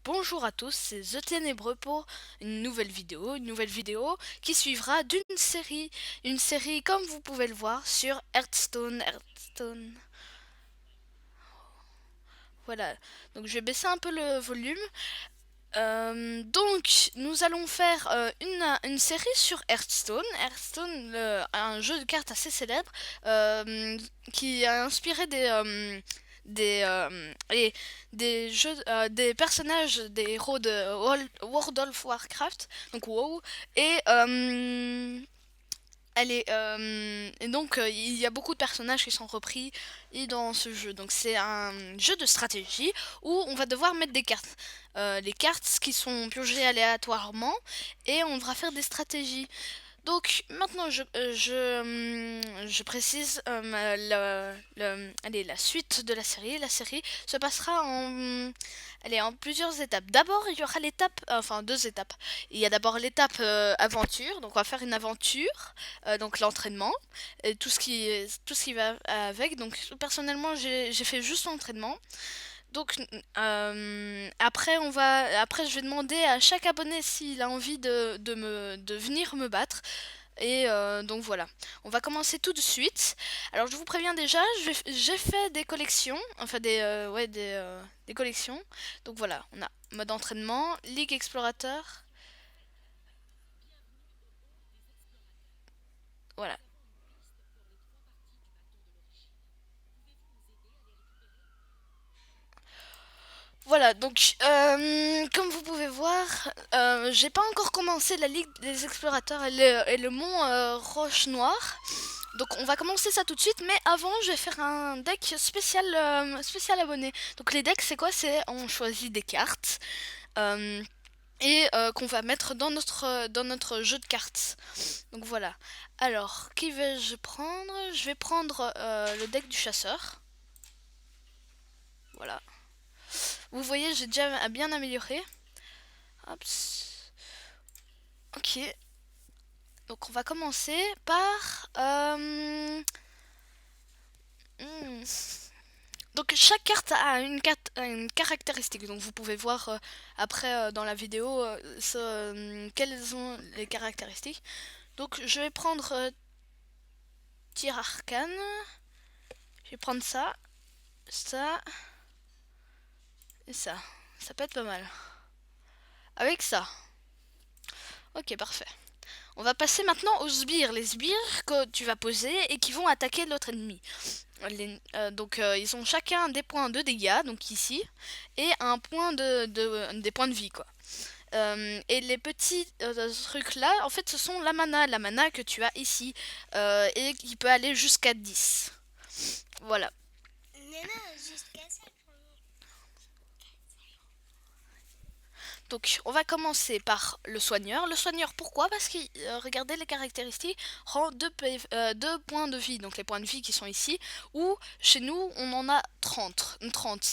Bonjour à tous, c'est The Ténébreux pour une nouvelle vidéo qui suivra une série comme vous pouvez le voir sur Hearthstone. Voilà, donc je vais baisser un peu le volume. Donc nous allons faire une série sur Hearthstone. Hearthstone, un jeu de cartes assez célèbre qui a inspiré et des jeux, des personnages, des héros de World of Warcraft, donc WoW, et et donc il y a beaucoup de personnages qui sont repris dans ce jeu. Donc c'est un jeu de stratégie où on va devoir mettre des cartes. Les cartes qui sont piochées aléatoirement et on devra faire des stratégies. Donc maintenant je précise allez, la suite de la série. La série se passera en plusieurs étapes. D'abord il y aura l'étape, enfin deux étapes. Il y a d'abord l'étape aventure, donc on va faire une aventure, donc l'entraînement, et tout ce qui va avec. Donc personnellement j'ai fait juste l'entraînement. Donc après je vais demander à chaque abonné s'il a envie de venir me battre. Et donc voilà, on va commencer tout de suite. Alors je vous préviens déjà, j'ai fait des collections, enfin des collections. Donc voilà, on a mode entraînement, Ligue Explorateur, voilà. Voilà, donc comme vous pouvez voir, j'ai pas encore commencé la Ligue des Explorateurs et le mont Roche Noire. Donc on va commencer ça tout de suite, mais avant je vais faire un deck spécial abonné. Donc les decks c'est quoi? C'est on choisit des cartes et qu'on va mettre dans notre jeu de cartes. Donc voilà. Alors qui vais-je prendre? Je vais prendre le deck du chasseur. Voilà. Vous voyez j'ai déjà bien amélioré. Hop. Ok. Donc on va commencer par hmm, donc chaque carte a une caractéristique. Donc vous pouvez voir après dans la vidéo quelles sont les caractéristiques. Donc je vais prendre tir arcane. Je vais prendre ça, ça et ça. Ça peut être pas mal. Avec ça. Ok, parfait. On va passer maintenant aux sbires. Les sbires que tu vas poser et qui vont attaquer l'autre ennemi. Ils ont chacun des points de dégâts, donc ici, et un point des points de vie, quoi. Et les petits trucs là, en fait, ce sont la mana que tu as ici, et qui peut aller jusqu'à 10. Voilà. Donc, on va commencer par le soigneur. Le soigneur, pourquoi? Parce que, regardez les caractéristiques, rend 2 points de vie, donc les points de vie qui sont ici, ou chez nous, on en a 30.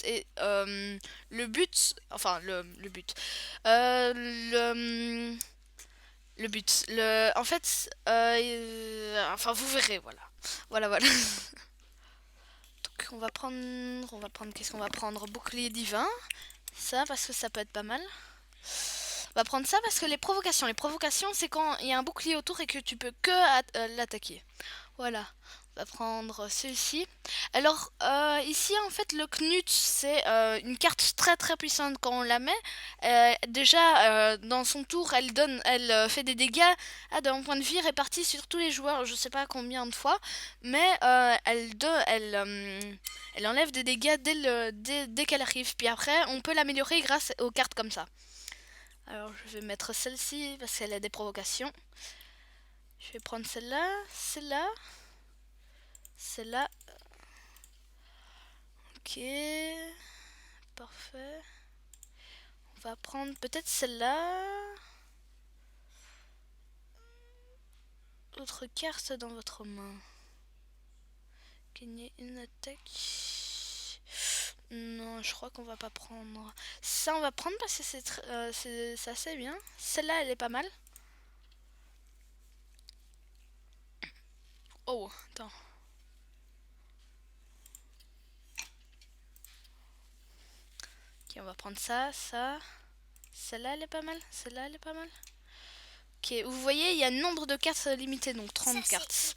Et le but, enfin, le but, euh, le but, en fait, enfin, vous verrez, voilà. Voilà. Donc, on va prendre, qu'est-ce qu'on va prendre? Bouclier divin, ça, parce que ça peut être pas mal. On va prendre ça parce que les provocations, c'est quand il y a un bouclier autour et que tu peux que l'attaquer. Voilà. On va prendre celui-ci. Alors, ici, en fait, le Knut, c'est une carte très très puissante quand on la met. Déjà, dans son tour, elle fait des dégâts d'un point de vie répartis sur tous les joueurs. Je sais pas combien de fois, mais elle enlève des dégâts dès qu'elle arrive. Puis après, on peut l'améliorer grâce aux cartes comme ça. Alors je vais mettre celle-ci parce qu'elle a des provocations. Je vais prendre celle-là, celle-là, celle-là. Ok, parfait. On va prendre peut-être celle-là. Autre carte dans votre main. Gagner une attaque. Non, je crois qu'on va pas prendre. Ça, on va prendre parce que c'est assez bien. Celle-là, elle est pas mal. Oh, attends. Ok, on va prendre ça, ça. Celle-là, elle est pas mal. Celle-là, elle est pas mal. Ok, vous voyez, il y a un nombre de cartes limité, donc 30 cartes.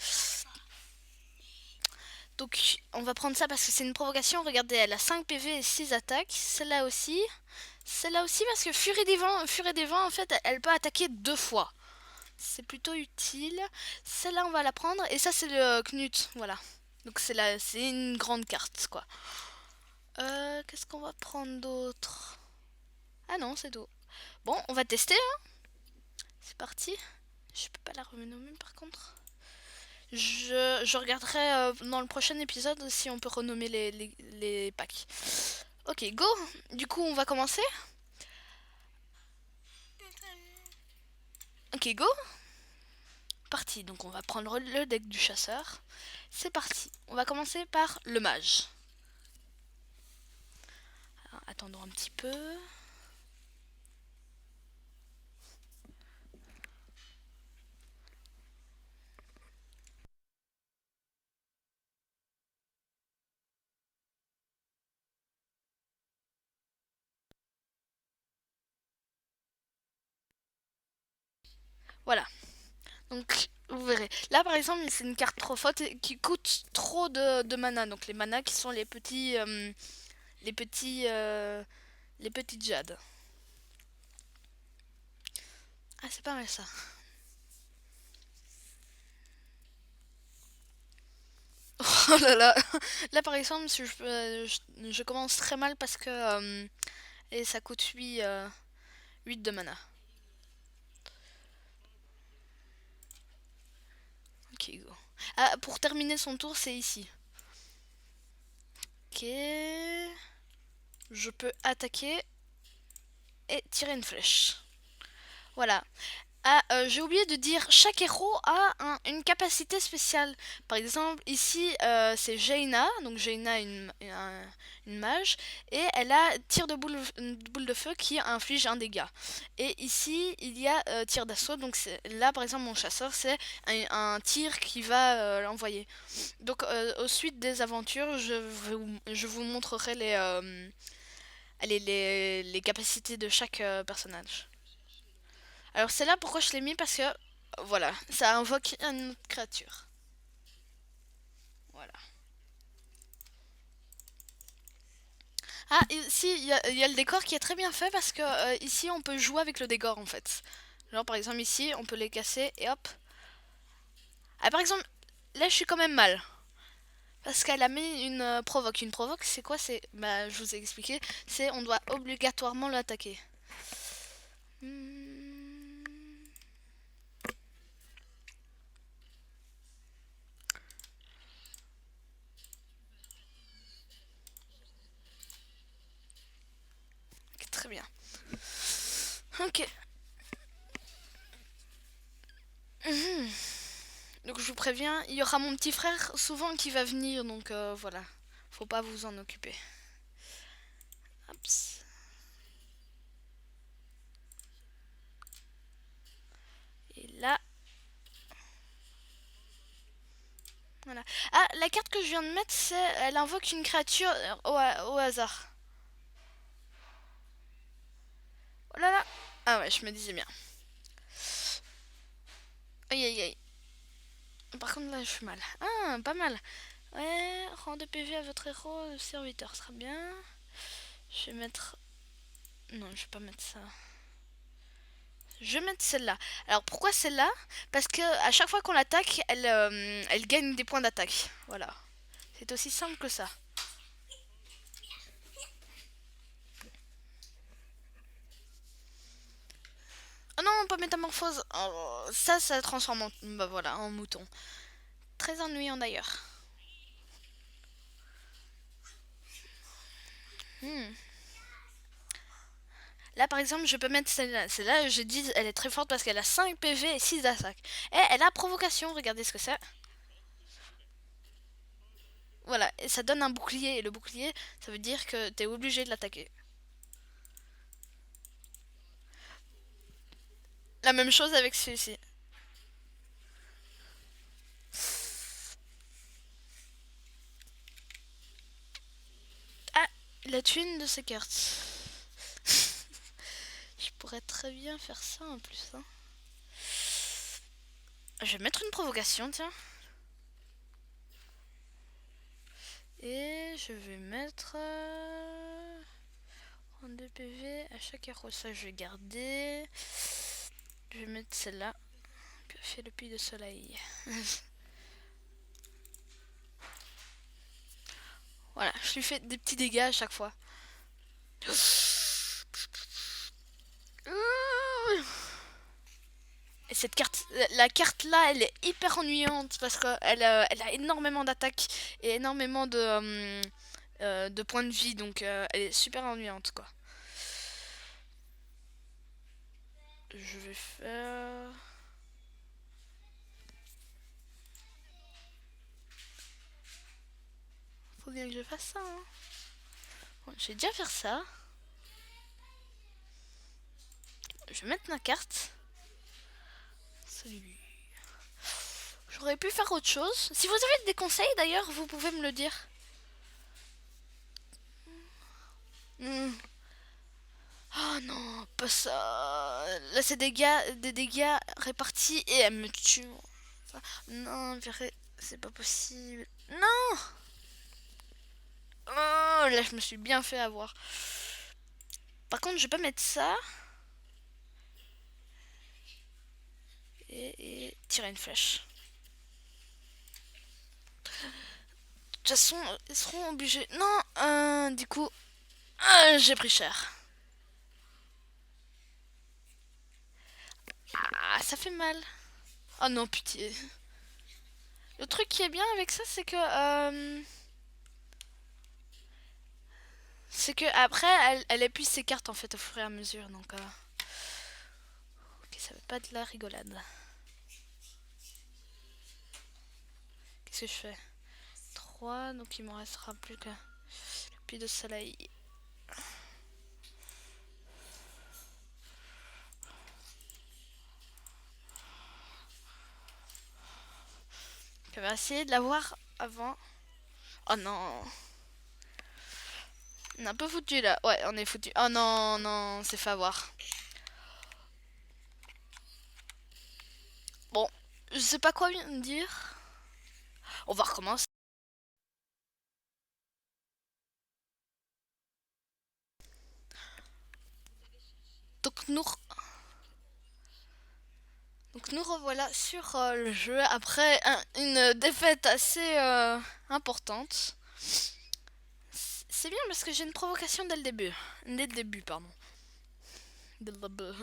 Donc, on va prendre ça parce que c'est une provocation. Regardez, elle a 5 PV et 6 attaques. Celle-là aussi. Celle-là aussi parce que Furie des Vents, en fait, elle peut attaquer 2 fois. C'est plutôt utile. Celle-là, on va la prendre. Et ça, c'est le Knut. Voilà. Donc, c'est une grande carte, quoi. Qu'est-ce qu'on va prendre d'autre? Ah non, c'est tout. Bon, on va tester, hein. C'est parti. Je peux pas la renommer, par contre. Je regarderai dans le prochain épisode si on peut renommer les packs. Ok, go. Du coup, on va commencer. Ok, go. Parti. Donc, on va prendre le deck du chasseur. C'est parti. On va commencer par le mage. Alors, attendons un petit peu. Voilà. Donc, vous verrez. Là, par exemple, c'est une carte trop forte qui coûte trop de mana. Donc, les manas qui sont les petits... les petits... les petits jades. Ah, c'est pas mal ça. Oh là là. Là, par exemple, si je commence très mal parce que... et ça coûte 8 de mana. Ok, go. Ah, pour terminer son tour, c'est ici. Ok. Je peux attaquer et tirer une flèche. Voilà. Ah, j'ai oublié de dire, chaque héros a une capacité spéciale. Par exemple, ici, c'est Jaina. Donc Jaina est une mage. Et elle a tir de une boule de feu qui inflige un dégât. Et ici, il y a tir d'assaut. Donc là, par exemple, mon chasseur, c'est un tir qui va l'envoyer. Donc, au suite des aventures, je vous montrerai les capacités de chaque personnage. Alors c'est là pourquoi je l'ai mis parce que voilà, ça invoque une autre créature. Voilà. Ah, ici il y a le décor qui est très bien fait parce que ici on peut jouer avec le décor en fait. Genre par exemple ici on peut les casser et hop. Ah par exemple là je suis quand même mal. Parce qu'elle a mis une provoque. Une provoque c'est quoi? C'est, bah je vous ai expliqué, c'est on doit obligatoirement l'attaquer. Hmm. Ok, très bien. Ok. Mhm. Donc je vous préviens, il y aura mon petit frère souvent qui va venir, donc voilà. Faut pas vous en occuper. Hops. Et là, voilà. Ah, la carte que je viens de mettre, c'est, elle invoque une créature au hasard. Oh là là. Ah ouais, je me disais bien. Aïe aïe aïe. Par contre là, je suis mal. Ah, pas mal. Ouais, rend de PV à votre héros, serviteur, sera bien. Je vais mettre... Non, je vais pas mettre ça. Je vais mettre celle-là. Alors pourquoi celle-là? Parce que à chaque fois qu'on l'attaque, elle gagne des points d'attaque. Voilà. C'est aussi simple que ça. Oh non, pas métamorphose. Oh, ça transforme en, bah voilà, en mouton. Très ennuyant d'ailleurs. Hmm. Là par exemple, je peux mettre celle-là. Celle-là, je dis, elle est très forte parce qu'elle a 5 PV et 6 d'attaque. Et elle a provocation, regardez ce que c'est. Voilà, et ça donne un bouclier. Et le bouclier, ça veut dire que t'es obligé de l'attaquer. La même chose avec celui-ci. Ah, il a tué une de ses cartes. pourrais très bien faire ça en plus. Hein. Je vais mettre une provocation, tiens. Et je vais mettre 32 PV à chaque héros. Ça, je vais garder. Je vais mettre celle-là. Fait le puits de soleil. Voilà, je lui fais des petits dégâts à chaque fois. Et cette carte, la carte là, elle est hyper ennuyante parce qu'elle elle a énormément d'attaques et énormément de points de vie, donc elle est super ennuyante quoi. Je vais faire... Faut bien que je fasse ça. Hein. Bon, je vais déjà faire ça. Je vais mettre ma carte. Salut. J'aurais pu faire autre chose. Si vous avez des conseils d'ailleurs, vous pouvez me le dire. Oh non, pas ça. Là c'est des dégâts répartis et elle me tue. Non, c'est pas possible. Non. Oh, là je me suis bien fait avoir. Par contre, je vais pas mettre ça. Et tirer une flèche. De toute façon, ils seront obligés. Non, du coup, j'ai pris cher. Ah, ça fait mal. Oh non, pitié. Le truc qui est bien avec ça, c'est que après, elle épuise ses cartes en fait au fur et à mesure. Donc, ok, ça va pas de la rigolade. Qu'est-ce que je fais? 3, donc il m'en restera plus que le puits de soleil. Je vais essayer de l'avoir avant. Oh non. On est un peu foutu là. Ouais, on est foutu. Oh non, non, c'est fait avoir. Bon, je sais pas quoi dire. On va recommencer. Donc nous revoilà sur le jeu après une défaite assez importante. C'est bien parce que j'ai une provocation dès le début. Dès le début, pardon. Dès le début.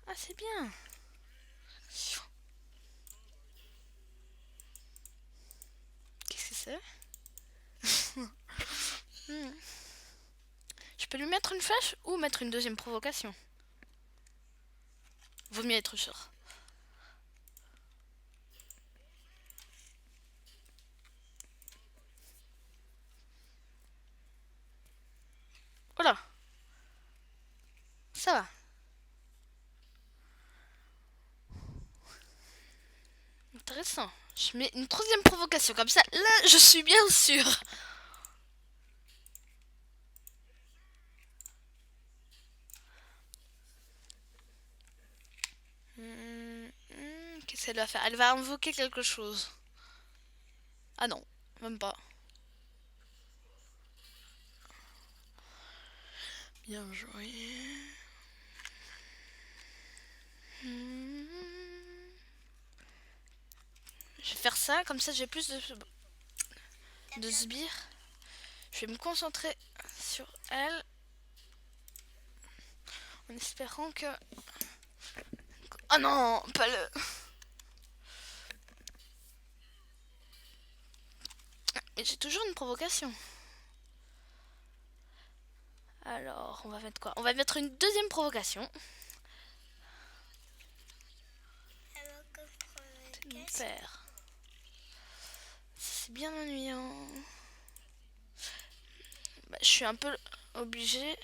Ah, c'est bien. Qu'est-ce que c'est? Je peux lui mettre une flèche ou mettre une deuxième provocation. Vaut mieux être sûr. Voilà. Ça va. Intéressant. Je mets une troisième provocation. Comme ça, là, je suis bien sûr. Qu'est-ce qu'elle va faire? Elle va invoquer quelque chose. Ah non, même pas. Bien joué. Je vais faire ça, comme ça j'ai plus de sbires. Je vais me concentrer sur elle. En espérant que... Oh non, pas le... Mais j'ai toujours une provocation. Alors, on va mettre quoi? On va mettre une deuxième provocation. Faire. C'est bien ennuyant. Bah, je suis un peu obligée.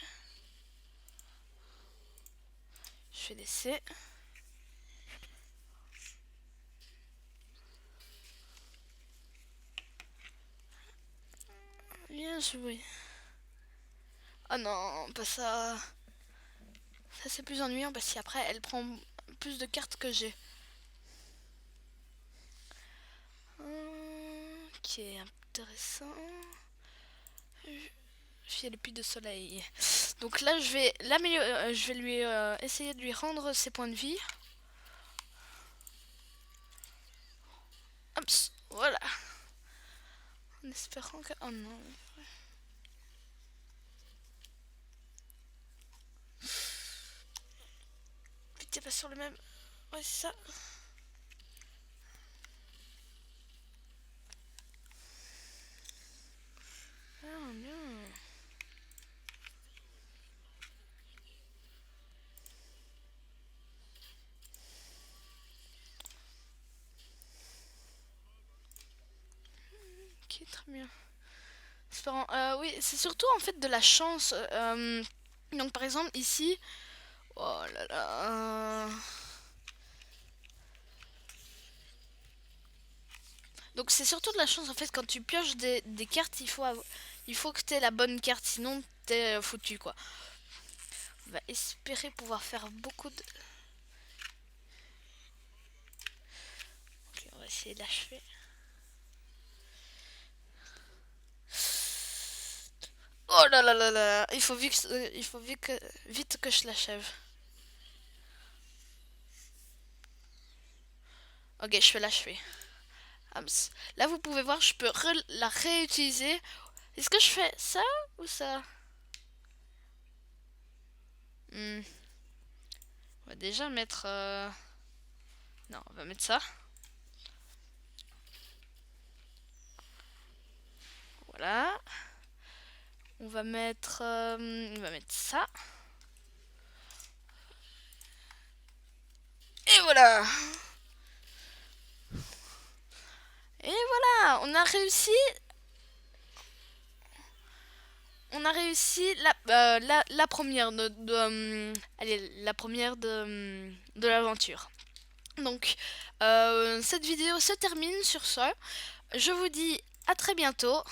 Je vais laisser. Bien joué. Oh non, pas ça. Ça c'est plus ennuyant parce qu'après elle prend plus de cartes que j'ai. Qui est intéressant. J'ai le puits de soleil. Donc là je vais l'améliorer, je vais lui essayer de lui rendre ses points de vie. Hop, voilà. En espérant que... Oh non. Putain, pas sur le même... Ouais, c'est ça. Ah, bien. Ok, très bien. Espérant. Oui, c'est surtout en fait de la chance. Donc par exemple ici... Oh là là... Donc c'est surtout de la chance en fait quand tu pioches des cartes, il faut que tu aies la bonne carte, sinon t'es foutu quoi. On va espérer pouvoir faire beaucoup de... Ok, on va essayer d'achever. Oh là là là là, il faut vite que je l'achève. Ok, je vais l'achever. Là vous pouvez voir, je peux la réutiliser. Est-ce que je fais ça ou ça? Hmm. On va déjà mettre... Non, on va mettre ça. Voilà. On va mettre ça. Et voilà. Et voilà, on a réussi la première allez, la première de l'aventure. Donc, cette vidéo se termine sur ça. Je vous dis à très bientôt.